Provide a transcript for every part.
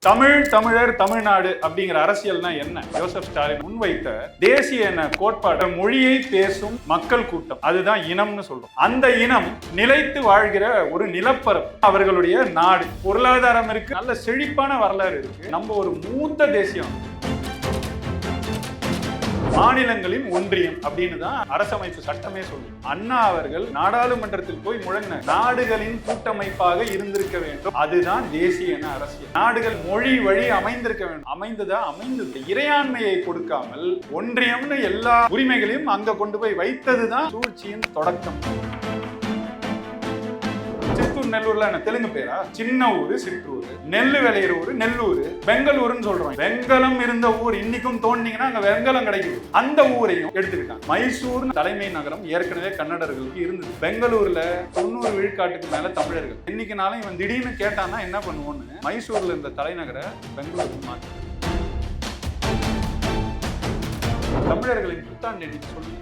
தமிழர் தமிழ்நாடு அப்படிங்கிற அரசியல்னா என்ன? ஜோசப் ஸ்டாலின் முன்வைத்த தேசிய கோட்பாடு மொழியை பேசும் மக்கள் கூட்டம், அதுதான் இனம்னு சொல்றோம். அந்த இனம் நிலைத்து வாழ்கிற ஒரு நிலப்பரப்பு, அவர்களுடைய நாடு. பொருளாதாரம் இருக்கு, நல்ல செழிப்பான வரலாறு இருக்கு. நம்ம ஒரு மூத்த தேசியம். மாநிலங்களின் ஒன்றியம் அப்படின்னு தான் அரசமைப்பு சட்டமே சொல்லுது. அண்ணா அவர்கள் நாடாளுமன்றத்தில் போய் முழங்கின நாடுகளின் கூட்டமைப்பாக இருந்திருக்க வேண்டும். அதுதான் தேசிய அரசியல். நாடுகள் மொழி வழி அமைந்திருக்க வேண்டும். அமைந்தது இறையாண்மையை கொடுக்காமல் ஒன்றியம்னு எல்லா உரிமைகளையும் அங்க கொண்டு போய் வைத்ததுதான் சூழ்ச்சியின் தொடக்கம். நெல்லூர்ல என்ன தெலுங்கு பேரா? சின்ன ஊரு, சிற்றூர். நெல்லு விளையிற ஊரு நெல்லூர். பெங்களூருன்னு சொல்றோம். வெங்கலம் இருந்த ஊர் இன்னைக்கும் தோண்டிங்கன்னா அங்க வெங்கலம் கிடைக்குது. அந்த ஊரையும் எடுத்துக்கிட்டாங்க. மைசூர் தலைமை நகரம் ஏற்கனவே கன்னடர்களுக்கு இருந்தது. பெங்களூர்ல 90 விழுக்காட்டுக்கு மேல தமிழர்கள். இன்னைக்குனாலும் இவன் திடீர்னு கேட்டான்னா என்ன பண்ணுவோன்னு மைசூர்ல இருந்த தலைநகரை பெங்களூருக்கு மாற்றி தமிழர்களின் புத்தாண்டு எண்ணிக்கை சொல்லுங்க.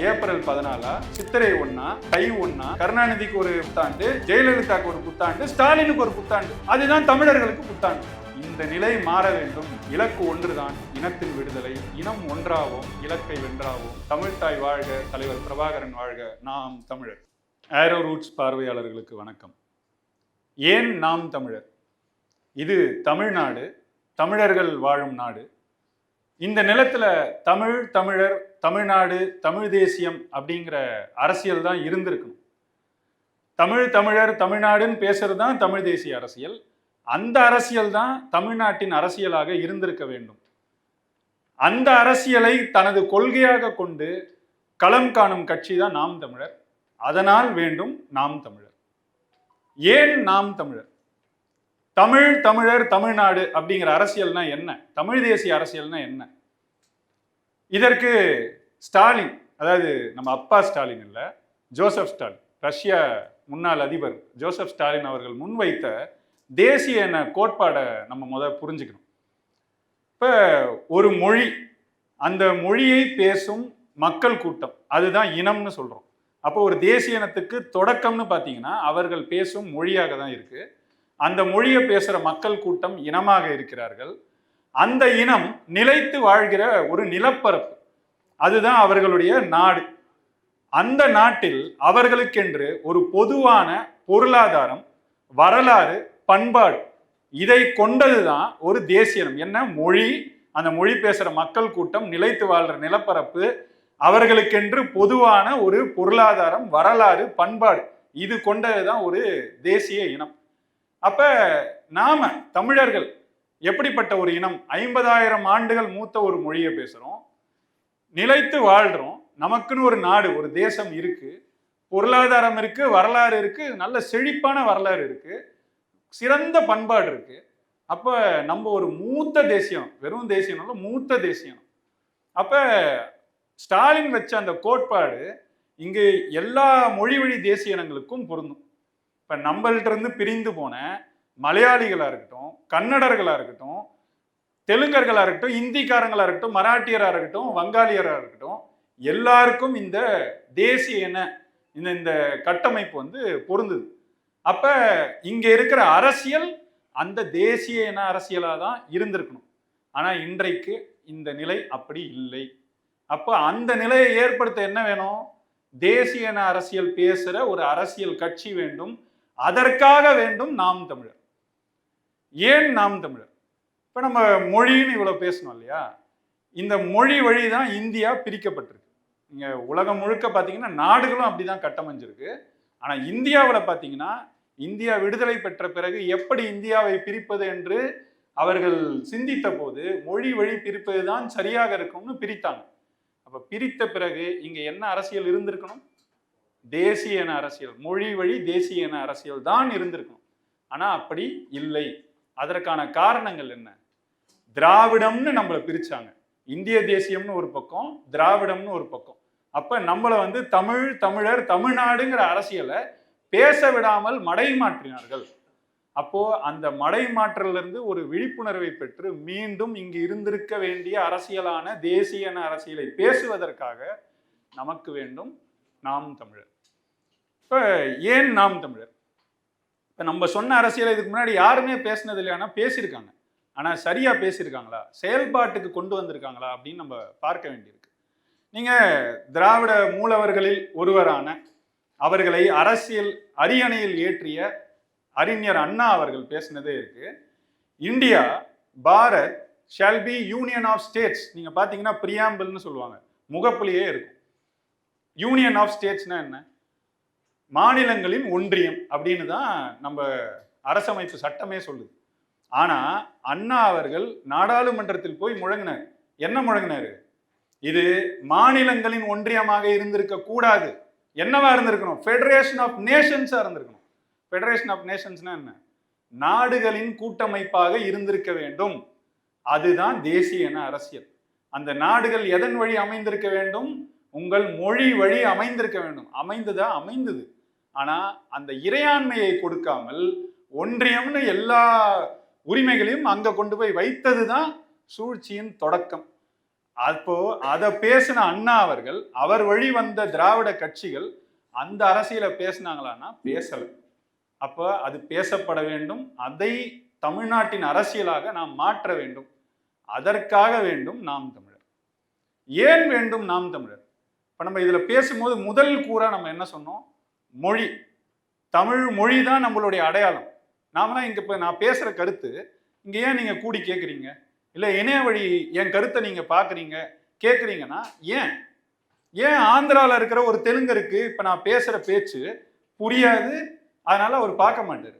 ஏப்ரல் 14, சித்திரை 1, தை 1, கருணாநிதிக்கு ஒரு புத்தாண்டு, ஜெயலலிதாக்கு ஒரு புத்தாண்டு, ஸ்டாலினுக்கு ஒரு புத்தாண்டு. அதுதான் தமிழர்களுக்கு புத்தாண்டு. இந்த நிலை மாற வேண்டும். இலக்கு ஒன்றுதான், இனத்தின் விடுதலை. இனம் ஒன்றாவோம், இலக்கை வென்றாவோம். தமிழ்தாய் வாழ்க, தலைவர் பிரபாகரன் வாழ்க, நாம் தமிழர். ஏரோ ரூட்ஸ் பார்வையாளர்களுக்கு வணக்கம். ஏன் நாம் தமிழர்? இது தமிழ்நாடு, தமிழர்கள் வாழும் நாடு. இந்த நிலத்துல தமிழர், தமிழ்நாடு, தமிழ் தேசியம் அப்படிங்கிற அரசியல் தான் இருந்திருக்கணும். தமிழர், தமிழ்நாடுன்னு பேசுறது தான் தமிழ் தேசிய அரசியல். அந்த அரசியல் தான் தமிழ்நாட்டின் அரசியலாக இருந்திருக்க வேண்டும். அந்த அரசியலை தனது கொள்கையாக கொண்டு களம் காணும் கட்சி தான் நாம் தமிழர். அதனால் வேண்டும் நாம் தமிழர். ஏன் நாம் தமிழர்? தமிழர், தமிழ்நாடு அப்படிங்கிற அரசியல்னா என்ன? தமிழ் தேசிய அரசியல்னா என்ன? இதற்கு ஸ்டாலின், அதாவது நம்ம அப்பா ஸ்டாலின் இல்ல, ஜோசப் ஸ்டாலின், ரஷ்ய முன்னாள் அதிபர் ஜோசப் ஸ்டாலின் அவர்கள் முன்வைத்த தேசிய கோட்பாடை நம்ம புரிஞ்சுக்கணும். இப்ப ஒரு மொழி, அந்த மொழியை பேசும் மக்கள் கூட்டம், அதுதான் இனம்னு சொல்றோம். அப்போ ஒரு தேசிய இனத்துக்கு தொடக்கம்னு பார்த்தீங்கன்னா அவர்கள் பேசும் மொழியாக தான் இருக்கு. அந்த மொழியை பேசுற மக்கள் கூட்டம் இனமாக இருக்கிறார்கள். அந்த இனம் நிலைத்து வாழ்கிற ஒரு நிலப்பரப்பு, அதுதான் அவர்களுடைய நாடு. அந்த நாட்டில் அவர்களுக்கென்று ஒரு பொதுவான பொருளாதாரம், வரலாறு, பண்பாடு, இதை கொண்டதுதான் ஒரு தேசியம். என்ன? மொழி. அந்த மொழி பேசுற மக்கள் கூட்டம் நிலைத்து வாழ்ற நிலப்பரப்பு, அவர்களுக்கென்று பொதுவான ஒரு பொருளாதாரம், வரலாறு, பண்பாடு, இது கொண்டதுதான் ஒரு தேசிய இனம். அப்ப நாம தமிழர்கள் எப்படிப்பட்ட ஒரு இனம்? 50,000 ஆண்டுகள் மூத்த ஒரு மொழியை பேசுறோம், நிலைத்து வாழ்றோம், நமக்குன்னு ஒரு நாடு, ஒரு தேசம் இருக்கு, பொருளாதாரம் இருக்கு, வரலாறு இருக்கு, நல்ல செழிப்பான வரலாறு இருக்கு, சிறந்த பண்பாடு இருக்கு. அப்ப நம்ம ஒரு மூத்த தேசியம், வெறும் தேசியம், மூத்த தேசியம். அப்ப ஸ்டாலின் வச்ச அந்த கோட்பாடு இங்கு எல்லா மொழி வழி தேசிய இனங்களுக்கும் பொருந்தும். இப்ப நம்மள்ட்ட இருந்து பிரிந்து போன மலையாளிகளா இருக்கட்டும், கன்னடர்களா இருக்கட்டும், தெலுங்கர்களா இருக்கட்டும், இந்திக்காரங்களா இருக்கட்டும், மராட்டியரா இருக்கட்டும், வங்காளியரா இருக்கட்டும், எல்லாருக்கும் இந்த தேசிய இந்த கட்டமைப்பு பொருந்துது. அப்ப இங்க இருக்கிற அரசியல் அந்த தேசிய இன அரசியலா தான் இருந்திருக்கணும். ஆனா இன்றைக்கு இந்த நிலை அப்படி இல்லை. அப்ப அந்த நிலையை ஏற்படுத்த என்ன வேணும்? தேசிய இன அரசியல் பேசுற ஒரு அரசியல் கட்சி வேண்டும். அதற்காக வேண்டும் நாம் தமிழர். ஏன் நாம் தமிழர்? இப்ப நம்ம மொழின்னு இவ்வளவு பேசணும் இல்லையா? இந்த மொழி வழிதான் இந்தியா பிரிக்கப்பட்டிருக்கு. நீங்க உலகம் முழுக்க பாத்தீங்கன்னா நாடுகளும் அப்படிதான் கட்டமைஞ்சிருக்கு. ஆனா இந்தியாவில் பாத்தீங்கன்னா, இந்தியா விடுதலை பெற்ற பிறகு எப்படி இந்தியாவை பிரிப்பது என்று அவர்கள் சிந்தித்த போது மொழி வழி பிரிப்பதுதான் சரியாக இருக்கும்னு பிரித்தாங்க. அப்ப பிரித்த பிறகு இங்க என்ன அரசியல் இருந்திருக்கணும்? தேசிய இன அரசியல், மொழி வழி தேசிய இன அரசியல் தான் இருந்திருக்கும். ஆனா அப்படி இல்லை. அதற்கான காரணங்கள் என்ன? திராவிடம்னு நம்மளை பிரிச்சாங்க. இந்திய தேசியம்னு ஒரு பக்கம், திராவிடம்னு ஒரு பக்கம். அப்ப நம்மளை தமிழர், தமிழ்நாடுங்கிற அரசியலை பேச விடாமல் மடை மாற்றினார்கள். அப்போ அந்த மடை மாற்றல இருந்து ஒரு விழிப்புணர்வை பெற்று மீண்டும் இங்கு இருந்திருக்க வேண்டிய அரசியலான தேசிய இன அரசியலை பேசுவதற்காக நமக்கு வேண்டும் நாம் தமிழர். இப்ப ஏன் நாம் தமிழர்? இப்ப நம்ம சொன்ன அரசியல் இதுக்கு முன்னாடி யாருமே பேசினது இல்லையானா பேசியிருக்காங்க. ஆனா சரியா பேசியிருக்காங்களா, செயல்பாட்டுக்கு கொண்டு வந்திருக்காங்களா அப்படின்னு நம்ம பார்க்க வேண்டியிருக்கு. நீங்க திராவிட மூலவர்களில் ஒருவரான, அவர்களை அரசியல் அரியணையில் ஏற்றிய அறிஞர் அண்ணா அவர்கள் பேசினதே இருக்கு. India, Bharat shall be union of states. நீங்க பாத்தீங்கன்னா பிரியாம்பிள்னு சொல்லுவாங்க, முகப்புலியே இருக்கும். யூனியன் ஆஃப் ஸ்டேட்ஸ்னா என்ன? மாநிலங்களின் ஒன்றியம் அப்படின்னு தான் நம்ம அரசமைப்பு சட்டமே சொல்லுது. ஆனா அண்ணா அவர்கள் நாடாளுமன்றத்தில் போய் முழங்கினார். என்ன முழங்கினாரு? இது மாநிலங்களின் ஒன்றியமாக இருந்திருக்க கூடாது. என்னவா இருந்திருக்கணும்? ஃபெடரேஷன் ஆஃப் நேஷன்ஸா இருந்திருக்கணும். ஃபெடரேஷன் ஆஃப் நேஷன்ஸ்னா என்ன? நாடுகளின் கூட்டமைப்பாக இருந்திருக்க வேண்டும். அதுதான் தேசிய இன அரசியல். அந்த நாடுகள் எதன் வழி அமைந்திருக்க வேண்டும்? உங்கள் மொழி வழி அமைந்திருக்க வேண்டும். அமைந்தது. ஆனா அந்த இறையாண்மையை கொடுக்காமல் ஒன்றியம்னு எல்லா உரிமைகளையும் அங்க கொண்டு போய் வைத்ததுதான் சூழ்ச்சியின் தொடக்கம். அப்போ அதை பேசின அண்ணா அவர்கள், அவர் வழி வந்த திராவிட கட்சிகள் அந்த அரசியலை பேசினாங்களான்னா பேசல. அப்ப அது பேசப்பட வேண்டும். அதை தமிழ்நாட்டின் அரசியலாக நாம் மாற்ற வேண்டும். அதற்காக வேண்டும் நாம் தமிழர். ஏன் வேண்டும் நாம் தமிழர்? இப்ப நம்ம இதுல பேசும்போது முதல் கூறா நம்ம என்ன சொன்னோம்? மொழி. தமிழ் மொழி தான் நம்மளுடைய அடையாளம். நாமலாம் இங்க இப்ப நான் பேசுற கருத்து இங்க ஏன் நீங்க கூடி கேட்குறீங்க, இல்லை இணைய வழி என் கருத்தை நீங்க பாக்குறீங்க கேட்குறீங்கன்னா ஏன்? ஏன் ஆந்திராவில் இருக்கிற ஒரு தெலுங்கருக்கு இப்ப நான் பேசுற பேச்சு புரியாது, அதனால அவர் பார்க்க மாட்டாரு.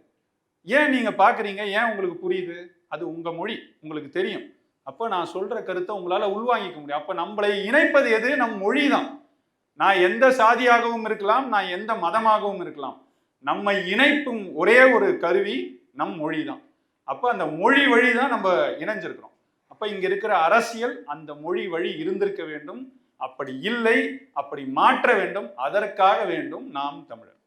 ஏன் நீங்க பாக்குறீங்க? ஏன் உங்களுக்கு புரியுது? அது உங்க மொழி, உங்களுக்கு தெரியும். அப்போ நான் சொல்ற கருத்தை உங்களால உள்வாங்கிக்க முடியும். அப்ப நம்மளை இணைப்பது எது? நம் மொழி தான். நான் எந்த சாதியாகவும் இருக்கலாம், நான் எந்த மதமாகவும் இருக்கலாம். நம்மை இணைப்பும் ஒரே ஒரு கருவி நம் மொழி தான். அப்ப அந்த மொழி வழி தான் நம்ம இணைஞ்சிருக்கிறோம். அப்ப இங்க இருக்கிற அரசியல் அந்த மொழி வழி இருந்திருக்க வேண்டும். அப்படி இல்லை, அப்படி மாற்ற வேண்டும். அதற்காக வேண்டும் நாம் தமிழர்.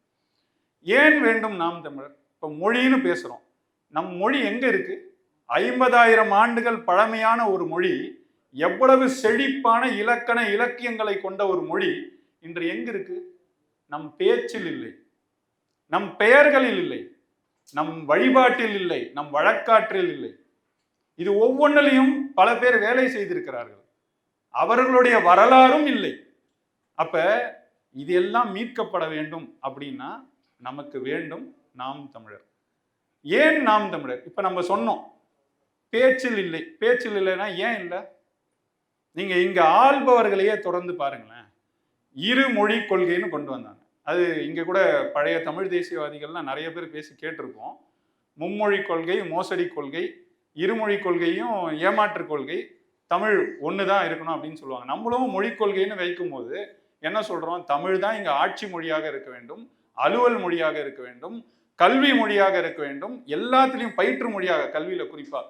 ஏன் வேண்டும் நாம் தமிழர்? இப்ப மொழின்னு பேசுறோம். நம் மொழி எங்க இருக்கு? 50,000 ஆண்டுகள் பழமையான ஒரு மொழி, எவ்வளவு செழிப்பான இலக்கண இலக்கியங்களை கொண்ட ஒரு மொழி இன்று எங்க இருக்கு? நம் பேச்சில் இல்லை, நம் பெயர்களில் இல்லை, நம் வழிபாட்டில் இல்லை, நம் வழக்காற்றில் இல்லை. இது ஒவ்வொன்றிலையும் பல பேர் வேலை செய்திருக்கிறார்கள். அவர்களுடைய வரலாறும் இல்லை. அப்ப இது எல்லாம் மீட்கப்பட வேண்டும். அப்படின்னா நமக்கு வேண்டும் நாம் தமிழர். ஏன் நாம் தமிழர்? இப்ப நம்ம சொன்னோம் பேச்சில் இல்லை. பேச்சில் இல்லைன்னா ஏன் இல்லை? நீங்க இங்க ஆள்பவர்களையே தொடர்ந்து பாருங்களேன். இருமொழி கொள்கைன்னு கொண்டு வந்தாங்க. அது இங்க கூட பழைய தமிழ் தேசியவாதிகள்லாம் நிறைய பேர் பேசி கேட்டிருக்கோம். மும்மொழி கொள்கை, மோசடி கொள்கை, இருமொழி கொள்கையும் ஏமாற்று கொள்கை, தமிழ் ஒண்ணுதான் இருக்கணும் அப்படின்னு சொல்லுவாங்க. நம்மளும் மொழி கொள்கைன்னு வைக்கும் போது என்ன சொல்றோம்? தமிழ் தான் இங்க ஆட்சி மொழியாக இருக்க வேண்டும், அலுவல் மொழியாக இருக்க வேண்டும், கல்வி மொழியாக இருக்க வேண்டும், எல்லாத்திலையும் பயிற்று மொழியாக, கல்வியில குறிப்பா.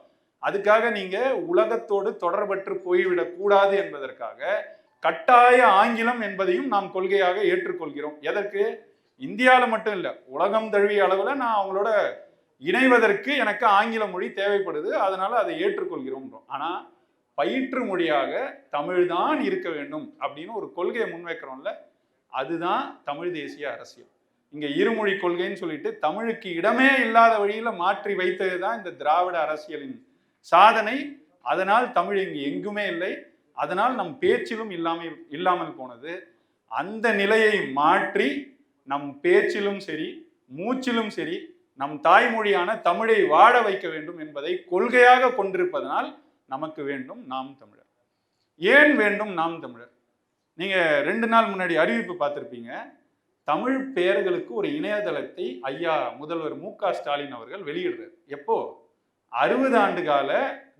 அதுக்காக நீங்க உலகத்தோடு தொடர்பற்று போய்விடக் கூடாது என்பதற்காக கட்டாய ஆங்கிலம் என்பதையும் நாம் கொள்கையாக ஏற்றுக்கொள்கிறோம். எதற்கு? இந்தியாவில் மட்டும் இல்லை, உலகம் தழுவிய அளவுல நான் அவங்களோட இணைவதற்கு எனக்கு ஆங்கில மொழி தேவைப்படுது, அதனால அதை ஏற்றுக்கொள்கிறோம். ஆனா பயிற்று மொழியாக தமிழ் தான் இருக்க வேண்டும் அப்படின்னு ஒரு கொள்கையை முன்வைக்கிறோம்ல, அதுதான் தமிழ் தேசிய அரசியல். இங்க இருமொழி கொள்கைன்னு சொல்லிட்டு தமிழுக்கு இடமே இல்லாத வழியில மாற்றி வைத்தது தான் இந்த திராவிட அரசியலின் சாதனை. அதனால் தமிழ் இங்கு எங்குமே இல்லை. அதனால் நம் பேச்சிலும் இல்லாமல் போனது. அந்த நிலையை மாற்றி நம் பேச்சிலும் சரி, மூச்சிலும் சரி, நம் தாய்மொழியான தமிழை வாழ வைக்க வேண்டும் என்பதை கொள்கையாக கொண்டிருப்பதனால் நமக்கு வேண்டும் நாம் தமிழர். ஏன் வேண்டும் நாம் தமிழர்? நீங்க 2 நாள் முன்னாடி அறிவிப்பு பார்த்திருப்பீங்க. தமிழ் பெயர்களுக்கு ஒரு இணையதளத்தை ஐயா முதல்வர் மு.க. ஸ்டாலின் அவர்கள் வெளியிடுறார். எப்போ? 60 ஆண்டு கால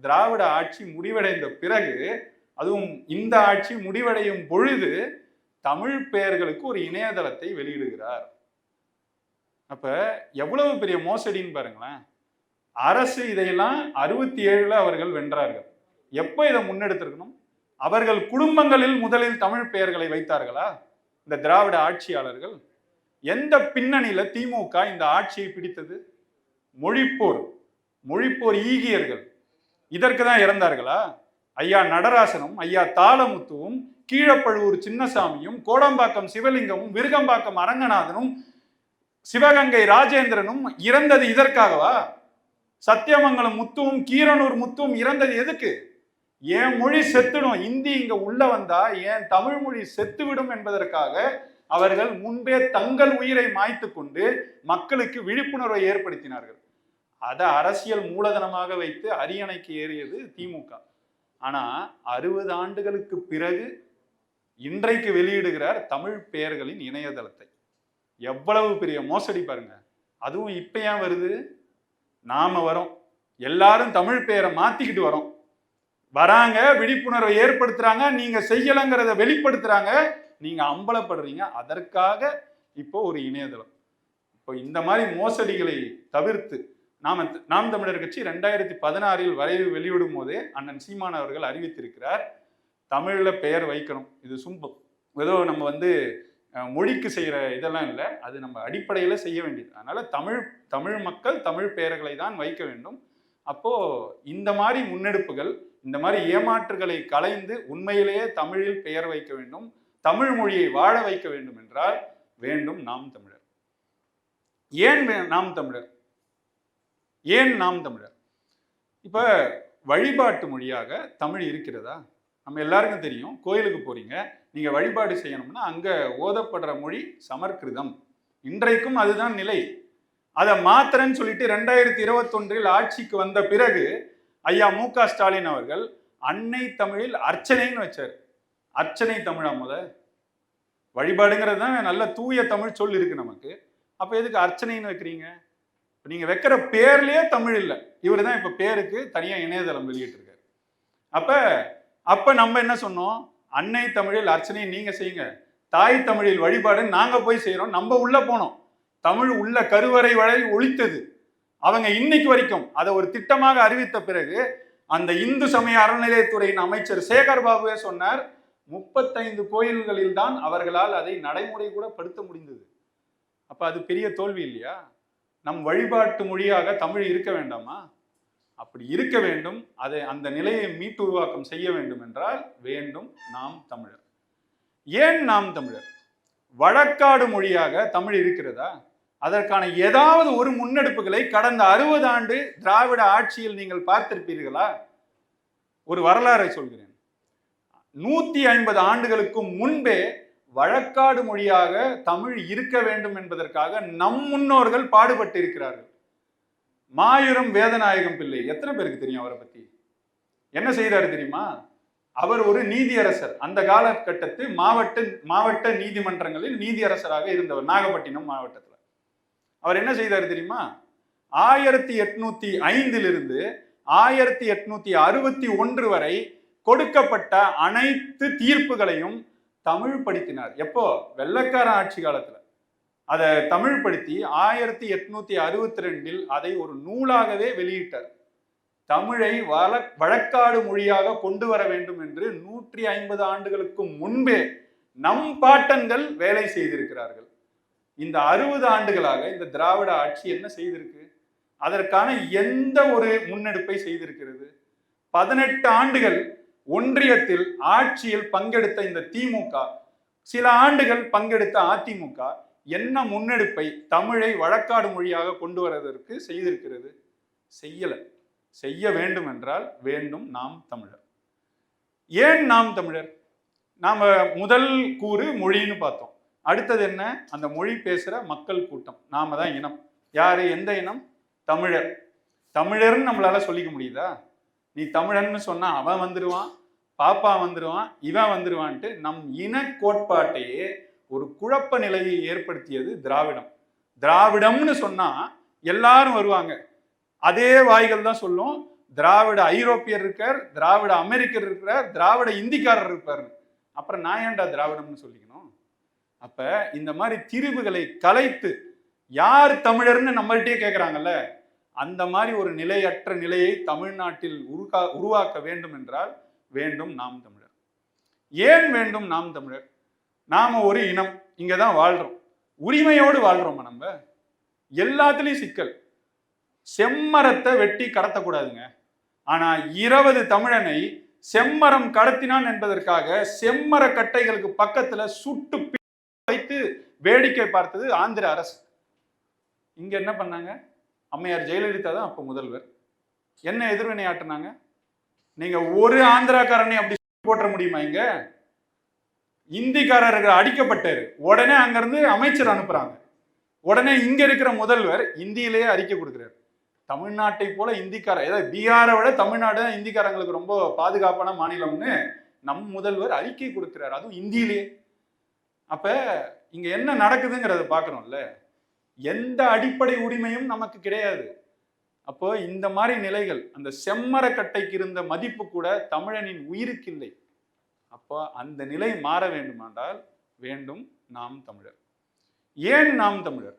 திராவிட ஆட்சி முடிவடைந்த பிறகு, அதுவும் இந்த ஆட்சி முடிவடையும் பொழுது தமிழ் பெயர்களுக்கு ஒரு இணையதளத்தை வெளியிடுகிறார். அப்ப எவ்வளவு பெரிய மோசடின்னு பாருங்களேன். அரசு இதையெல்லாம் 67 அவர்கள் வென்றார்கள். எப்ப இதை முன்னெடுத்திருக்கணும்? அவர்கள் குடும்பங்களில் முதலில் தமிழ் பெயர்களை வைத்தார்களா இந்த திராவிட ஆட்சியாளர்கள்? எந்த பின்னணியில திமுக இந்த ஆட்சியை பிடித்தது? மொழிப்போர் ஈகியர்கள் இதற்கு தான் இறந்தார்களா? ஐயா நடராசனும் ஐயா தாளமுத்துவும் கீழப்பழுவூர் சின்னசாமியும் கோடம்பாக்கம் சிவலிங்கமும் விருகம்பாக்கம் அரங்கநாதனும் சிவகங்கை ராஜேந்திரனும் இறந்தது இதற்காகவா? சத்தியமங்கலம் முத்துவும் கீரனூர் முத்துவும் இறந்தது எதுக்கு? என் மொழி செத்துடும், இந்தி இங்க உள்ள வந்தா என் தமிழ் மொழி செத்துவிடும் என்பதற்காக அவர்கள் முன்பே தங்கள் உயிரை மாய்த்து கொண்டு மக்களுக்கு விழிப்புணர்வை ஏற்படுத்தினார்கள். அதை அரசியல் மூலதனமாக வைத்து அரியணைக்கு ஏறியது திமுக. ஆனா 60 ஆண்டுகளுக்கு பிறகு இன்றைக்கு வெளியிடுகிறார் தமிழ் பெயர்களின் இணையதளத்தை. எவ்வளவு பெரிய மோசடி பாருங்க. அதுவும் இப்ப ஏன் வருது? நாம வரோம், எல்லாரும் தமிழ் பெயரை மாத்திக்கிட்டு வரோம், வராங்க, விழிப்புணர்வை ஏற்படுத்துறாங்க, நீங்க செய்யலங்கிறத வெளிப்படுத்துறாங்க, நீங்க அம்பலப்படுறீங்க. அதற்காக இப்போ ஒரு இணையதளம். இப்போ இந்த மாதிரி மோசடிகளை தவிர்த்து நாம் தமிழர் கட்சி 2016 வரைவு வெளியிடும் போதே அண்ணன் சீமான் அவர்கள் அறிவித்திருக்கிறார், தமிழ்ல பெயர் வைக்கணும். இது சும்பம், ஏதோ நம்ம மொழிக்கு செய்யற இதெல்லாம் இல்லை, அது நம்ம அடிப்படையில செய்ய வேண்டியது. அதனால தமிழ் மக்கள் தமிழ் பெயர்களை தான் வைக்க வேண்டும். அப்போ இந்த மாதிரி முன்னெடுப்புகள், இந்த மாதிரி ஏமாற்றுகளை களைந்து உண்மையிலேயே தமிழில் பெயர் வைக்க வேண்டும், தமிழ் மொழியை வாழ வைக்க வேண்டும் என்றால் வேண்டும் நாம் தமிழர். ஏன் நாம் தமிழர்? ஏன் நாம் தமிழர்? இப்ப வழிபாட்டு மொழியாக தமிழ் இருக்கிறதா? நம்ம எல்லாருக்கும் தெரியும். கோயிலுக்கு போறீங்க, நீங்க வழிபாடு செய்யணும்னா அங்க ஓதப்படுற மொழி சமற்கிருதம். இன்றைக்கும் அதுதான் நிலை. அதை மாத்திரன்னு சொல்லிட்டு 2021 ஆட்சிக்கு வந்த பிறகு ஐயா மு.க. ஸ்டாலின் அவர்கள் அன்னை தமிழில் அர்ச்சனைன்னு வச்சார். அர்ச்சனை தமிழா? வழிபாடுங்கிறது தான் நல்ல தூய தமிழ் சொல் இருக்கு நமக்கு. அப்ப எதுக்கு அர்ச்சனைன்னு வைக்கிறீங்க? நீங்க வைக்கிற பேர்லயே தமிழ் இல்லை. இவர் தான் இப்ப பேருக்கு தனியா இணையதளம் வெளியிட்டு இருக்காரு. அப்ப நம்ம என்ன சொன்னோம்? அன்னை தமிழில் அர்ச்சனை நீங்க செய்யுங்க, தாய் தமிழில் வழிபாடு நாங்க போய் செய்யறோம். நம்ம உள்ள போனோம், தமிழ் உள்ள கருவறை வரை ஒழித்தது. அவங்க இன்னைக்கு வரைக்கும் அதை ஒரு திட்டமாக அறிவித்த பிறகு அந்த இந்து சமய அறநிலையத்துறையின் அமைச்சர் சேகர் பாபுவே சொன்னார், 35 கோயில்களில் தான் அவர்களால் அதை நடைமுறை கூட படுத்த முடிந்தது. அப்ப அது பெரிய தோல்வி இல்லையா? நம் வழிபாட்டு மொழியாக தமிழ் இருக்க வேண்டாமா? அப்படி இருக்க வேண்டும். அதை அந்த நிலையை மீட்டுருவாக்கம் செய்ய வேண்டும் என்றால் வேண்டும் நாம் தமிழர். ஏன் நாம் தமிழர்? வழக்காடு மொழியாக தமிழ் இருக்கிறதா? அதற்கான ஏதாவது ஒரு முன்னெடுப்புகளை கடந்த 60 ஆண்டு திராவிட ஆட்சியில் நீங்கள் பார்த்திருப்பீர்களா? ஒரு வரலாறை சொல்கிறேன். 150 ஆண்டுகளுக்கு முன்பே வழக்காடு மொழியாக தமிழ் இருக்க வேண்டும் என்பதற்காக நம் முன்னோர்கள் பாடுபட்டு இருக்கிறார்கள். மாயூரம் வேதநாயகம் பிள்ளை, எத்தனை பேருக்கு தெரியும் அவரை பத்தி? என்ன செய்தாரு தெரியுமா? அவர் ஒரு நீதியரசர். அந்த காலகட்டத்தில் மாவட்ட நீதிமன்றங்களில் நீதியரசராக இருந்தவர், நாகப்பட்டினம் மாவட்டத்தில். அவர் என்ன செய்தார் தெரியுமா? 1805 1861 வரை கொடுக்கப்பட்ட அனைத்து தீர்ப்புகளையும் தமிழ் படுத்தினார். எப்போ? வெள்ளைக்கார ஆட்சி காலத்துல அதை தமிழ் படுத்தி 1862 அதை ஒரு நூலாகவே வெளியிட்டார். தமிழை வழக்காடு மொழியாக கொண்டு வர வேண்டும் என்று 150 ஆண்டுகளுக்கு முன்பே நம் பாட்டன்கள் வேலை செய்திருக்கிறார்கள். இந்த 60 ஆண்டுகளாக இந்த திராவிட ஆட்சி என்ன செய்திருக்கு? அதற்கான எந்த ஒரு முன்னெடுப்பை செய்திருக்கிறது? 18 ஆண்டுகள் ஒன்றியத்தில் ஆட்சியில் பங்கெடுத்த இந்த திமுக, சில ஆண்டுகள் பங்கெடுத்த அதிமுக என்ன முன்னெடுப்பை தமிழை வழக்காடு மொழியாக கொண்டு வருவதற்கு செய்திருக்கிறது? செய்யல. செய்ய வேண்டும் என்றால் வேண்டும் நாம் தமிழர். ஏன் நாம் தமிழர்? நாம முதல் கூறு மொழின்னு பார்த்தோம். அடுத்தது என்ன? அந்த மொழி பேசுற மக்கள் கூட்டம். நாம தான் இனம். யாரு? எந்த இனம்? தமிழர். தமிழர்னு நம்மளால சொல்லிக்க முடியுதா? நீ தமிழன்னு சொன்னா அவன் வந்துடுவான், பாப்பா வந்துடுவான், இவன் வந்துடுவான்ட்டு நம் இன கோட்பாட்டையே ஒரு குழப்ப நிலையை ஏற்படுத்தியது திராவிடம். திராவிடம்னு சொன்னா எல்லாரும் வருவாங்க. அதே வாய்கள் தான் சொல்லும், திராவிட ஐரோப்பியர் இருக்கார், திராவிட அமெரிக்கர் இருக்கிறார், திராவிட இந்திக்காரர் இருப்பார். அப்புறம் நான் ஏன்டா திராவிடம்னு சொல்லிக்கணும்? அப்ப இந்த மாதிரி திரிவுகளை கலைத்து யார் தமிழர்னு நம்மள்கிட்டயே கேட்கிறாங்கல்ல, அந்த மாதிரி ஒரு நிலையற்ற நிலையை தமிழ்நாட்டில் உருவாக்க வேண்டும் என்றால் வேண்டும் நாம் தமிழர். ஏன் வேண்டும் நாம் தமிழர்? நாம ஒரு இனம், இங்கதான் வாழ்றோம், உரிமையோடு வாழ்றோமா? நம்ம எல்லாத்துலயும் சிக்கல். செம்மரத்தை வெட்டி கடத்தக்கூடாதுங்க. ஆனா 20 தமிழனை செம்மரம் கடத்தினான் என்பதற்காக செம்மர கட்டைகளுக்கு பக்கத்துல சுட்டு வைத்து வேடிக்கை பார்த்தது ஆந்திர அரசு. இங்க என்ன பண்ணாங்க? அம்மையார் ஜெயலலிதா தான் அப்ப முதல்வர். என்ன எதிர்வினை ஆட்டினாங்க? நீங்க ஒரு ஆந்திராக்காரனை அப்படி போட்ட முடியுமா? இங்க இந்திக்காரர்கள் அடிக்கப்பட்டாரு, உடனே அங்கிருந்து அமைச்சர் அனுப்புறாங்க, உடனே இங்க இருக்கிற முதல்வர் இந்தியிலேயே அறிக்கை கொடுக்கிறார். தமிழ்நாட்டை போல இந்திக்கார, ஏதாவது பீகாரை விட தமிழ்நாடு இந்திக்காரங்களுக்கு ரொம்ப பாதுகாப்பான மாநிலம்னு நம் முதல்வர் அறிக்கை கொடுக்கிறார், அதுவும் இந்தியிலேயே. அப்ப இங்க என்ன நடக்குதுங்கிறத பாக்கணும்ல. எந்த அடிப்படை உரிமையும் நமக்கு கிடையாது. அப்போ இந்த மாதிரி நிலைகள், அந்த செம்மரக்கட்டைக்கு இருந்த மதிப்பு கூட தமிழனின் உயிருக்கு இல்லை. அப்போ அந்த நிலை மாற வேண்டுமானால் வேண்டும் நாம் தமிழர். ஏன் நாம் தமிழர்?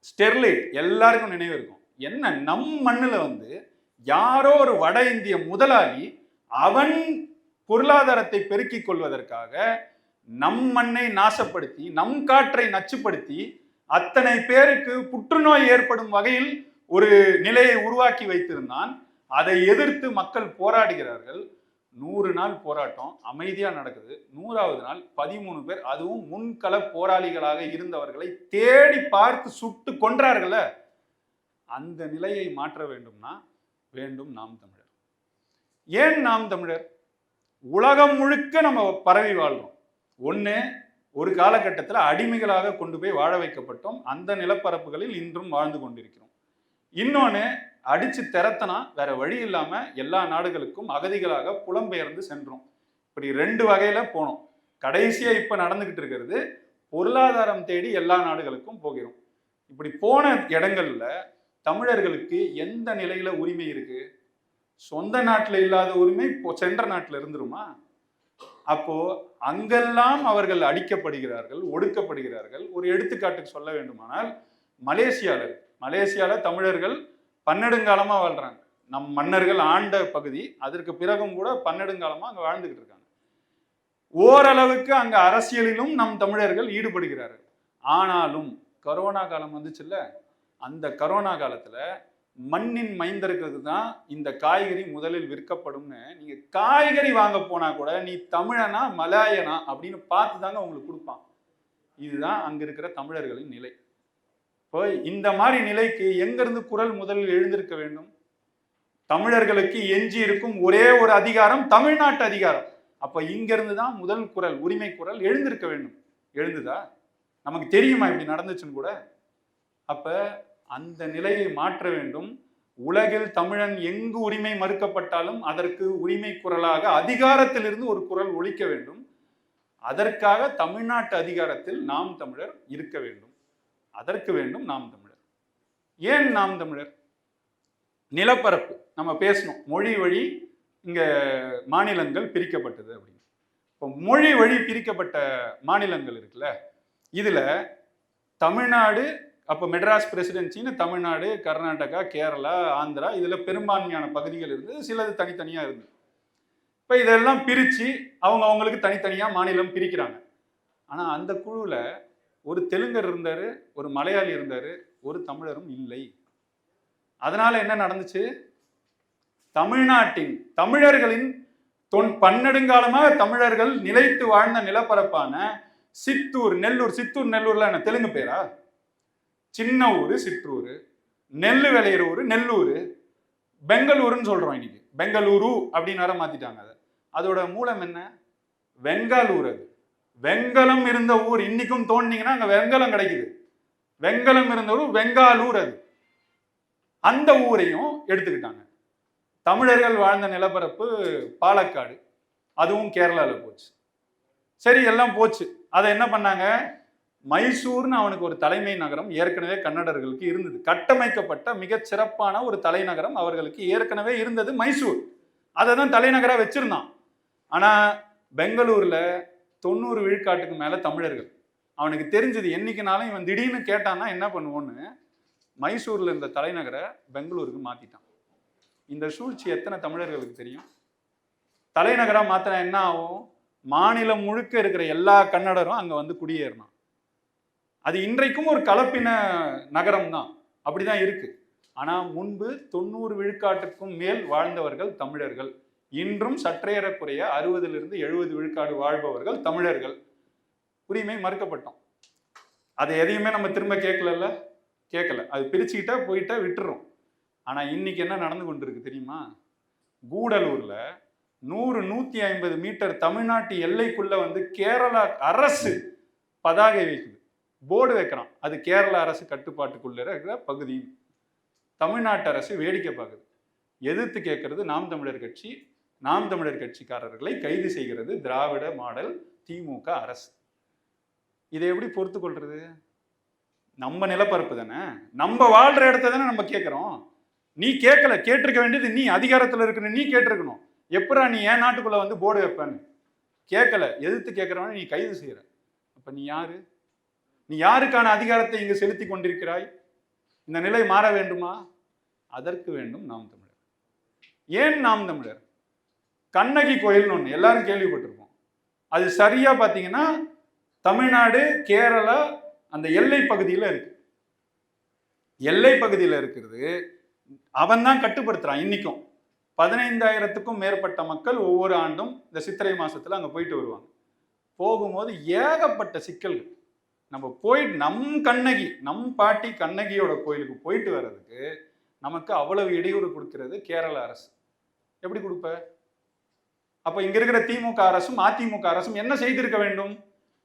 ஸ்டெர்லைட் எல்லாருக்கும் நினைவு இருக்கும். என்ன, நம் மண்ணுல யாரோ ஒரு வட இந்திய முதலாளி அவன் பொருளாதாரத்தை பெருக்கிக் கொள்வதற்காக நம் மண்ணை நாசப்படுத்தி, நம் காற்றை நச்சுப்படுத்தி, அத்தனை பேருக்கு புற்றுநோய் ஏற்படும் வகையில் ஒரு நிலையை உருவாக்கி வைத்திருந்தான். அதை எதிர்த்து மக்கள் போராடுகிறார்கள். 100 நாள் போராட்டம் அமைதியா நடக்குது. 100வது நாள் 13 பேர், அதுவும் முன்கள போராளிகளாக இருந்தவர்களை தேடி பார்த்து சுட்டு கொன்றார்கள. அந்த நிலையை மாற்ற வேண்டும்னா வேண்டும் நாம் தமிழர். ஏன் நாம் தமிழர்? உலகம் முழுக்க நம்ம பரவி வாழ்றோம். ஒண்ணு, ஒரு காலகட்டத்தில் அடிமைகளாக கொண்டு போய் வாழ வைக்கப்பட்டோம். அந்த நிலப்பரப்புகளில் இன்றும் வாழ்ந்து கொண்டிருக்கிறோம். இன்னொன்னு, அடிச்சு திறத்தனா வேற வழி இல்லாம எல்லா நாடுகளுக்கும் அகதிகளாக புலம்பெயர்ந்து சென்றோம். இப்படி 2 வகையில போனோம். கடைசியா இப்ப நடந்துகிட்டு இருக்கிறது, பொருளாதாரம் தேடி எல்லா நாடுகளுக்கும் போகிறோம். இப்படி போன இடங்கள்ல தமிழர்களுக்கு எந்த நிலையில உரிமை இருக்கு? சொந்த நாட்டில் இல்லாத உரிமை சென்ற நாட்டில் இருந்துருமா? அப்போ அங்கெல்லாம் அவர்கள் அடிக்கப்படுகிறார்கள், ஒடுக்கப்படுகிறார்கள். ஒரு எடுத்துக்காட்டுக்கு சொல்ல வேண்டுமானால், மலேசியால தமிழர்கள் பன்னெடுங்காலமா வாழ்றாங்க. நம் மன்னர்கள் ஆண்ட பகுதி, அதற்கு பிறகும் கூட பன்னெடுங்காலமா அங்க வாழ்ந்துகிட்டு இருக்காங்க. ஓரளவுக்கு அங்க அரசியலிலும் நம் தமிழர்கள் ஈடுபடுகிறார்கள். ஆனாலும் கரோனா காலம் வந்துச்சுல்ல, அந்த கரோனா காலத்துல மண்ணின் மைந்தருக்கு தான் இந்த காய்கறி முதலில் விற்கப்படும்னு, நீங்க காய்கறி வாங்க போனா கூட நீ தமிழனா மலாயனா அப்படின்னு பார்த்து தாங்க உங்களுக்கு கொடுப்பான். இதுதான் அங்க இருக்கிற தமிழர்களின் நிலை. இப்போ இந்த மாதிரி நிலைக்கு எங்கிருந்து குரல் முதலில் எழுந்திருக்க வேண்டும்? தமிழர்களுக்கு எஞ்சி இருக்கும் ஒரே ஒரு அதிகாரம் தமிழ்நாட்டு அதிகாரம். அப்ப இங்கிருந்து தான் முதல் குரல், உரிமை குரல் எழுந்திருக்க வேண்டும். எழுந்துதா? நமக்கு தெரியுமா இப்படி நடந்துச்சுன்னு கூட? அப்ப அந்த நிலையை மாற்ற வேண்டும். உலகில் தமிழன் எங்கு உரிமை மறுக்கப்பட்டாலும் அதற்கு உரிமை குரலாக அதிகாரத்திலிருந்து ஒரு குரல் ஒலிக்க வேண்டும். அதற்காக தமிழ்நாட்டு அதிகாரத்தில் நாம் தமிழர் இருக்க வேண்டும். அதற்கு வேண்டும் நாம் தமிழர். ஏன் நாம் தமிழர்? நிலப்பரப்பு நம்ம பேசணும். மொழி வழி இங்க மாநிலங்கள் பிரிக்கப்பட்டது அப்படின்னு. இப்போ மொழி வழி பிரிக்கப்பட்ட மாநிலங்கள் இருக்குல்ல, இதுல தமிழ்நாடு, அப்போ மெட்ராஸ் பிரசிடென்சின்னு தமிழ்நாடு, கர்நாடகா, கேரளா, ஆந்திரா, இதில் பெரும்பான்மையான பகுதிகள் இருந்தது, சிலது தனித்தனியாக இருந்தது. இப்போ இதெல்லாம் பிரித்து அவங்களுக்கு தனித்தனியாக மாநிலம் பிரிக்கிறாங்க. ஆனால் அந்த குழுவில் ஒரு தெலுங்கர் இருந்தார், ஒரு மலையாளி இருந்தார், ஒரு தமிழரும் இல்லை. அதனால் என்ன நடந்துச்சு? தமிழ்நாட்டின் தமிழர்களின் பன்னெடுங்காலமாக தமிழர்கள் நிலைத்து வாழ்ந்த நிலப்பரப்பான சித்தூர், நெல்லூர்ல என்ன தெலுங்கு பேரா? சின்ன ஊரு, சிற்றூரு. நெல் விளையிற ஊரு நெல்லூரு. பெங்களூருன்னு சொல்றோம் இன்னைக்கு, பெங்களூரு அப்படின்னு வர மாத்திட்டாங்க. அதோட மூலம் என்ன? வெங்காலூர். அது வெங்கலம் இருந்த ஊர். இன்னைக்கும் தோண்டிங்கன்னா அங்க வெங்கலம் கிடைக்குது. வெங்கலம் இருந்த ஊர் வெங்காலூர். அது அந்த ஊரையும் எடுத்துக்கிட்டாங்க. தமிழர்கள் வாழ்ந்த நிலப்பரப்பு பாலக்காடு, அதுவும் கேரளாவில் போச்சு. சரி, எல்லாம் போச்சு. அதை என்ன பண்ணாங்க? மைசூர்னு அவனுக்கு ஒரு தலைமை நகரம் ஏற்கனவே கன்னடர்களுக்கு இருந்தது. கட்டமைக்கப்பட்ட மிகச் சிறப்பான ஒரு தலைநகரம் அவர்களுக்கு ஏற்கனவே இருந்தது மைசூர். அதை தான் தலைநகரா வச்சிருந்தான். ஆனா பெங்களூர்ல 90 விழுக்காட்டுக்கு மேல தமிழர்கள். அவனுக்கு தெரிஞ்சது, என்னைக்குனாலும் இவன் திடீர்னு கேட்டான்னா என்ன பண்ணுவோன்னு மைசூர்ல இருந்த தலைநகரை பெங்களூருக்கு மாத்திட்டான். இந்த சூழ்ச்சி எத்தனை தமிழர்களுக்கு தெரியும்? தலைநகரா மாத்தினா என்ன ஆகும்? மாநிலம் முழுக்க இருக்கிற எல்லா கன்னடரும் அங்க குடியேறினான். அது இன்றைக்கும் ஒரு கலப்பின நகரம் தான், அப்படிதான் இருக்கு. ஆனா முன்பு 90 விழுக்காட்டுக்கும் மேல் வாழ்ந்தவர்கள் தமிழர்கள். இன்றும் சற்றேறக்குறைய 60லிருந்து 70 விழுக்காடு வாழ்பவர்கள் தமிழர்கள். உரிமை மறுக்கப்பட்டோம். அதை எதையுமே நம்ம திரும்ப கேட்கல. கேட்கல. அது பிரிச்சுக்கிட்டா போயிட்டா விட்டுறோம். ஆனா இன்னைக்கு என்ன நடந்து கொண்டிருக்கு தெரியுமா? கூடலூர்ல 100-150 மீட்டர் தமிழ்நாட்டு எல்லைக்குள்ள வந்து கேரளா அரசு பதாகை வைக்குது, போர்டு வைக்கிறான். அது கேரள அரசு கட்டுப்பாட்டுக்குள்ள இருக்கிற பகுதி. தமிழ்நாட்டு அரசு வேடிக்கை பார்க்குது. எதிர்த்து கேட்கறது நாம் தமிழர் கட்சி. நாம் தமிழர் கட்சிக்காரர்களை கைது செய்கிறது திராவிட மாடல் திமுக அரசு. இதை எப்படி பொறுத்து கொள்றது? நம்ம நிலப்பரப்பு தானே, நம்ம வாழ்ற இடத்த தானே நம்ம கேட்கிறோம். நீ கேட்கல, கேட்டிருக்க வேண்டியது நீ அதிகாரத்தில் இருக்கிற நீ கேட்டிருக்கணும். எப்படா நீ என் நாட்டுக்குள்ள வந்து போர்டு வைப்பேன்னு கேட்கல, எதிர்த்து கேட்கிறவன நீ கைது செய்யற. அப்ப நீ யாரு? நீ யாருக்கான அதிகாரத்தை இங்கு செலுத்தி கொண்டிருக்கிறாய்? இந்த நிலை மாற வேண்டுமா? அதற்கு வேண்டும் நாம் தமிழர். ஏன் நாம் தமிழர்? கண்ணகி கோயில்னு ஒண்ணு எல்லாரும் கேள்விப்பட்டிருப்போம். அது சரியா பாத்தீங்கன்னா தமிழ்நாடு கேரளா அந்த எல்லை பகுதியில் இருக்கு. எல்லை பகுதியில் இருக்கிறது அவன் தான் கட்டுப்படுத்துறான். இன்னைக்கும் 15,000க்கும் மேற்பட்ட மக்கள் ஒவ்வொரு ஆண்டும் இந்த சித்திரை மாசத்துல அங்க போயிட்டு வருவாங்க. போகும்போது ஏகப்பட்ட சிக்கல்கள். நம்ம போயிட்டு நம் பாட்டி கண்ணகியோட கோயிலுக்கு போயிட்டு வர்றதுக்கு நமக்கு அவ்வளவு இடையூறு கொடுக்கிறது கேரள அரசு. எப்படி கொடுப்ப? அப்ப இங்க இருக்கிற திமுக அரசும் அதிமுக அரசும் என்ன செய்திருக்க வேண்டும்?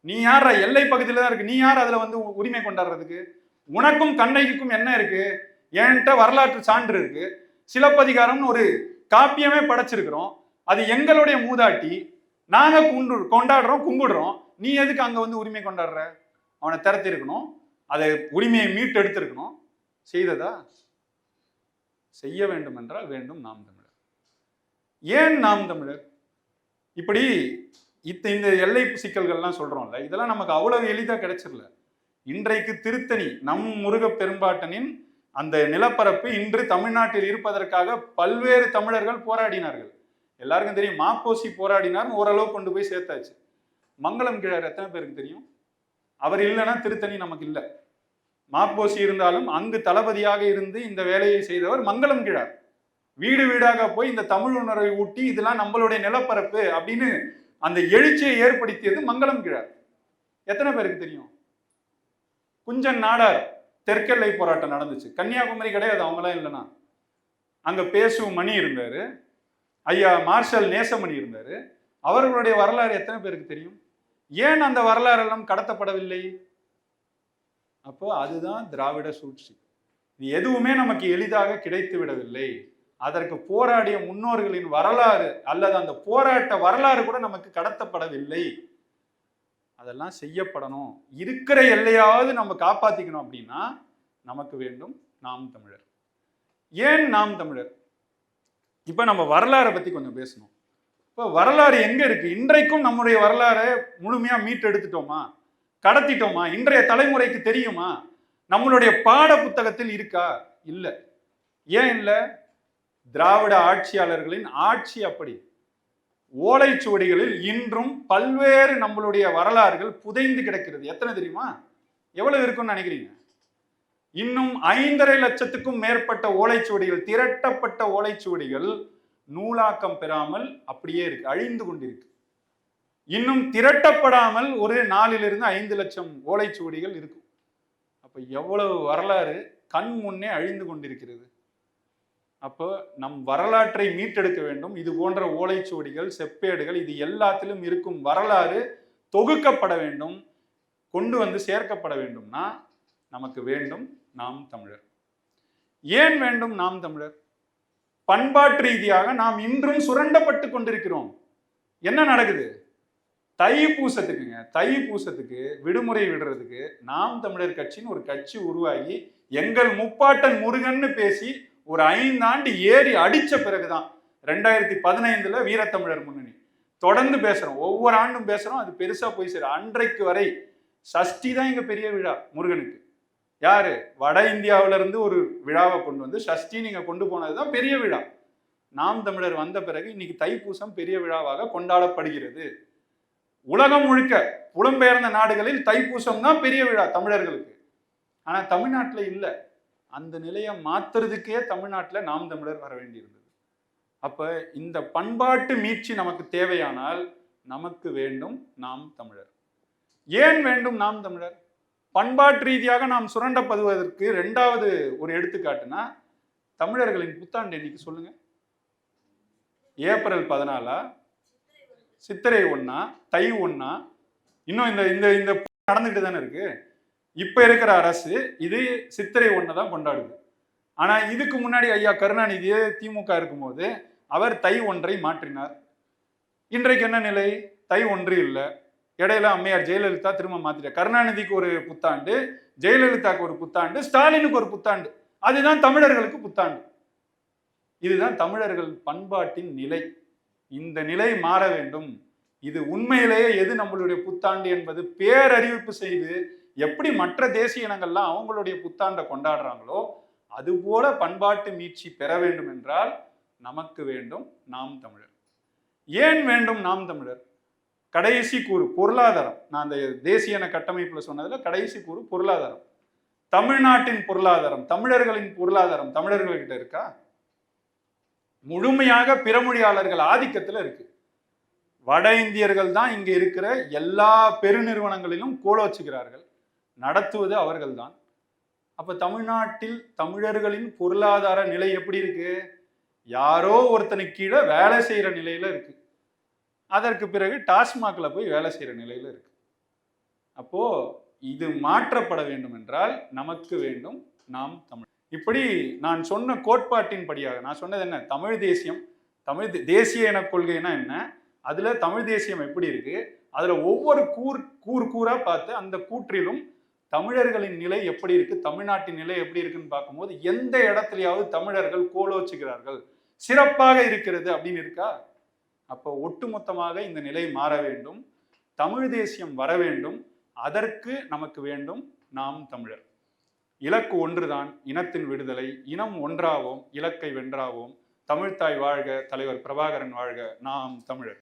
நீ யார்? எல்லை பகுதியில தான் இருக்கு, நீ யார் அதுல வந்து உரிமை கொண்டாடுறதுக்கு? உனக்கும் கண்ணகிக்கும் என்ன இருக்கு? என்கிட்ட வரலாற்று சான்று இருக்கு. சிலப்பதிகாரம்னு ஒரு காப்பியமே படைச்சிருக்கிறோம். அது எங்களுடைய மூதாட்டி, நாங்க கொண்டாடுறோம், கும்பிடுறோம். நீ எதுக்கு அங்க வந்து உரிமை கொண்டாடுற? அவனை திறத்தி இருக்கணும், அதை உரிமையை மீட்டு எடுத்திருக்கணும். செய்ததா? செய்ய வேண்டும் என்றால் வேண்டும் நாம் தமிழர். ஏன் நாம் தமிழர்? இப்படி இந்த எல்லை சிக்கல்கள்லாம் சொல்றோம்ல, இதெல்லாம் நமக்கு அவ்வளவு எளிதா கிடைச்சிடல. இன்றைக்கு திருத்தணி நம் முருக பெரும்பாட்டனின் அந்த நிலப்பரப்பு இன்று தமிழ்நாட்டில் இருப்பதற்காக பல்வேறு தமிழர்கள் போராடினார்கள். எல்லாருக்கும் தெரியும், மாப்போசி போராடினார், ஓரளவு கொண்டு போய் சேர்த்தாச்சு. மங்களம் கிழார் எத்தனை பேருக்கு தெரியும்? அவர் இல்லைன்னா திருத்தணி நமக்கு இல்லை. மாப்போசி இருந்தாலும் அங்கு தளபதியாக இருந்து இந்த வேலையை செய்தவர் மங்களம் கிழார். வீடு வீடாக போய் இந்த தமிழ் உணர்வை ஊட்டி இதெல்லாம் நம்மளுடைய நிலப்பரப்பு அப்படின்னு அந்த எழுச்சியை ஏற்படுத்தியது மங்களம் கிழார். எத்தனை பேருக்கு தெரியும்? குஞ்சன் நாடார் தெற்கெல்லை போராட்டம் நடந்துச்சு. கன்னியாகுமரி கிடையாது, அவங்களாம் இல்லைன்னா. அங்க பேசு மணி இருந்தாரு, ஐயா மார்ஷல் நேசமணி இருந்தாரு. அவர்களுடைய வரலாறு எத்தனை பேருக்கு தெரியும்? ஏன் அந்த வரலாறு எல்லாம் கடத்தப்படவில்லை? அப்போ அதுதான் திராவிட சூழ்ச்சி. இது எதுவுமே நமக்கு எளிதாக கிடைத்து விடவில்லை. அதற்கு போராடிய முன்னோர்களின் வரலாறு அல்லது அந்த போராட்ட வரலாறு கூட நமக்கு கடத்தப்படவில்லை. அதெல்லாம் செய்யப்படணும். இருக்கிற எல்லையாவது நம்ம காப்பாத்திக்கணும். அப்படின்னா நமக்கு வேண்டும் நாம் தமிழர். ஏன் நாம் தமிழர்? இப்ப நம்ம வரலாறை பத்தி கொஞ்சம் பேசணும். இப்ப வரலாறு எங்க இருக்கு? இன்றைக்கும் நம்முடைய வரலாறை முழுமையா மீட்டு எடுத்துட்டோமா? கடத்திட்டோமா? இன்றைய தலைமுறைக்கு தெரியுமா? நம்மளுடைய பாட புத்தகத்தில் இருக்கா? இல்ல. ஏன் இல்ல? திராவிட ஆட்சியாளர்களின் ஆட்சி அப்படி. ஓலைச்சுவடிகளில் இன்றும் பல்வேறு நம்மளுடைய வரலாறுகள் புதைந்து கிடக்கிறது. எத்தனை தெரியுமா? எவ்வளவு இருக்குன்னு நினைக்கிறீங்க? இன்னும் 5.5 லட்சத்துக்கும் மேற்பட்ட ஓலைச்சுவடிகள், திரட்டப்பட்ட ஓலைச்சுவடிகள் நூலாக்கம் பெறாமல் அப்படியே இருக்கு, அழிந்து கொண்டிருக்கு. இன்னும் திரட்டப்படாமல் ஒரு 4-5 லட்சம் ஓலைச்சுவடிகள் இருக்கும். அப்ப எவ்வளவு வரலாறு கண் முன்னே அழிந்து கொண்டிருக்கிறது. அப்போ நம் வரலாற்றை மீட்டெடுக்க வேண்டும். இது போன்ற ஓலைச்சுவடிகள், செப்பேடுகள், இது எல்லாத்திலும் இருக்கும் வரலாறு தொகுக்கப்பட வேண்டும், கொண்டு வந்து சேர்க்கப்பட வேண்டும்னா நமக்கு வேண்டும் நாம் தமிழர். ஏன் வேண்டும் நாம் தமிழர்? பண்பாட்டு ரீதியாக நாம் இன்றும் சுரண்டப்பட்டு கொண்டிருக்கிறோம். என்ன நடக்குது? தைப்பூசத்துக்கு விடுமுறை விடுறதுக்கு நாம் தமிழர் கட்சின்னு ஒரு கட்சி உருவாகி எங்கள் முப்பாட்டன் முருகன்னு பேசி ஒரு 5 ஆண்டு ஏறி அடிச்ச பிறகுதான் 2015 வீரத்தமிழர் முன்னணி தொடர்ந்து பேசுறோம். ஒவ்வொரு ஆண்டும் பேசுறோம். அது பெருசா போய் சேரும். அன்றைக்கு வரை சஷ்டி தான் இங்க பெரிய விழா முருகனுக்கு. யாரு? வட இந்தியாவில இருந்து ஒரு விழாவை கொண்டு வந்து சஷ்டி நீங்க கொண்டு போனதுதான் பெரிய விழா. நாம் தமிழர் வந்த பிறகு இன்னைக்கு தைப்பூசம் பெரிய விழாவாக கொண்டாடப்படுகிறது. உலகம் முழுக்க புலம்பெயர்ந்த நாடுகளில் தைப்பூசம் தான் பெரிய விழா தமிழர்களுக்கு. ஆனா தமிழ்நாட்டில் இல்ல. அந்த நிலையை மாத்துறதுக்கே தமிழ்நாட்டில் நாம் தமிழர் வர வேண்டியிருந்தது. அப்ப இந்த பண்பாட்டு மீட்சி நமக்கு தேவையானால் நமக்கு வேண்டும் நாம் தமிழர். ஏன் வேண்டும் நாம் தமிழர்? பண்பாட்டு ரீதியாக நாம் சுரண்டப்படுவதற்கு இரண்டாவது ஒரு எடுத்துக்காட்டுனா தமிழர்களின் புத்தாண்டு இன்னைக்கு சொல்லுங்க. ஏப்ரல் 14, சித்திரை 1, தை 1, இன்னும் இந்த இந்த இந்த நடந்துகிட்டு தானே இருக்கு. இப்ப இருக்கிற அரசு இது சித்திரை 1 தான் கொண்டாடுது. ஆனா இதுக்கு முன்னாடி ஐயா கருணாநிதியே திமுக இருக்கும்போது அவர் தை 1 மாற்றினார். இன்றைக்கு என்ன நிலை? தை 1 இல்லை. இடையில அம்மையார் ஜெயலலிதா திரும்ப மாத்திட்டார். கருணாநிதிக்கு ஒரு புத்தாண்டு, ஜெயலலிதாக்கு ஒரு புத்தாண்டு, ஸ்டாலினுக்கு ஒரு புத்தாண்டு. அதுதான் தமிழர்களுக்கு புத்தாண்டு. இதுதான் தமிழர்கள் பண்பாட்டின் நிலை. இந்த நிலை மாற வேண்டும். இது உண்மையிலேயே எது நம்மளுடைய புத்தாண்டு என்பது பேரறிவிப்பு செய்து எப்படி மற்ற தேசிய இனங்கள்லாம் அவங்களுடைய புத்தாண்டை கொண்டாடுறாங்களோ அதுபோல பண்பாட்டு மீட்சி பெற வேண்டும் என்றால் நமக்கு வேண்டும் நாம் தமிழர். ஏன் வேண்டும் நாம் தமிழர்? கடைசி கூறு பொருளாதாரம். நான் அந்த தேசிய இன கட்டமைப்புல சொன்னதுல கடைசி கூறு பொருளாதாரம். தமிழ்நாட்டின் பொருளாதாரம், தமிழர்களின் பொருளாதாரம் தமிழர்கள்கிட்ட இருக்கா? முழுமையாக பிறமொழியாளர்கள் ஆதிக்கத்துல இருக்கு. வட இந்தியர்கள் தான் இங்க இருக்கிற எல்லா பெருநிறுவனங்களிலும் கோலோச்சுகிறார்கள். நடத்துவது அவர்கள் தான். அப்ப தமிழ்நாட்டில் தமிழர்களின் பொருளாதார நிலை எப்படி இருக்கு? யாரோ ஒருத்தனுக்கு கீழே வேலை செய்யற நிலையில இருக்கு. அதற்கு பிறகு டாஸ்மாக்ல போய் வேலை செய்யற நிலையில இருக்கு. அப்போ இது மாற்றப்பட வேண்டும் என்றால் நமக்கு வேண்டும் நாம் தமிழ். இப்படி நான் சொன்ன கோட்பாட்டின் படியாக நான் சொன்னது என்ன? தமிழ் தேசியம், தமிழ் தேசிய இன கொள்கைனா என்ன, அதுல தமிழ் தேசியம் எப்படி இருக்கு, அதுல ஒவ்வொரு கூறா பார்த்து அந்த கூற்றிலும் தமிழர்களின் நிலை எப்படி இருக்கு, தமிழ்நாட்டின் நிலை எப்படி இருக்குன்னு பார்க்கும்போது எந்த இடத்துலயாவது தமிழர்கள் கோலோச்சுகிறார்கள், சிறப்பாக இருக்கிறது அப்படின்னு இருக்கா? அப்போ ஒட்டுமொத்தமாக இந்த நிலை மாற வேண்டும். தமிழ் தேசியம் வர வேண்டும். அதற்கு நமக்கு வேண்டும் நாம் தமிழர். இலக்கு ஒன்றுதான், இனத்தின் விடுதலை. இனம் ஒன்றாவோம், இலக்கை வென்றாவோம். தமிழ்த்தாய் வாழ்க, தலைவர் பிரபாகரன் வாழ்க, நாம் தமிழர்.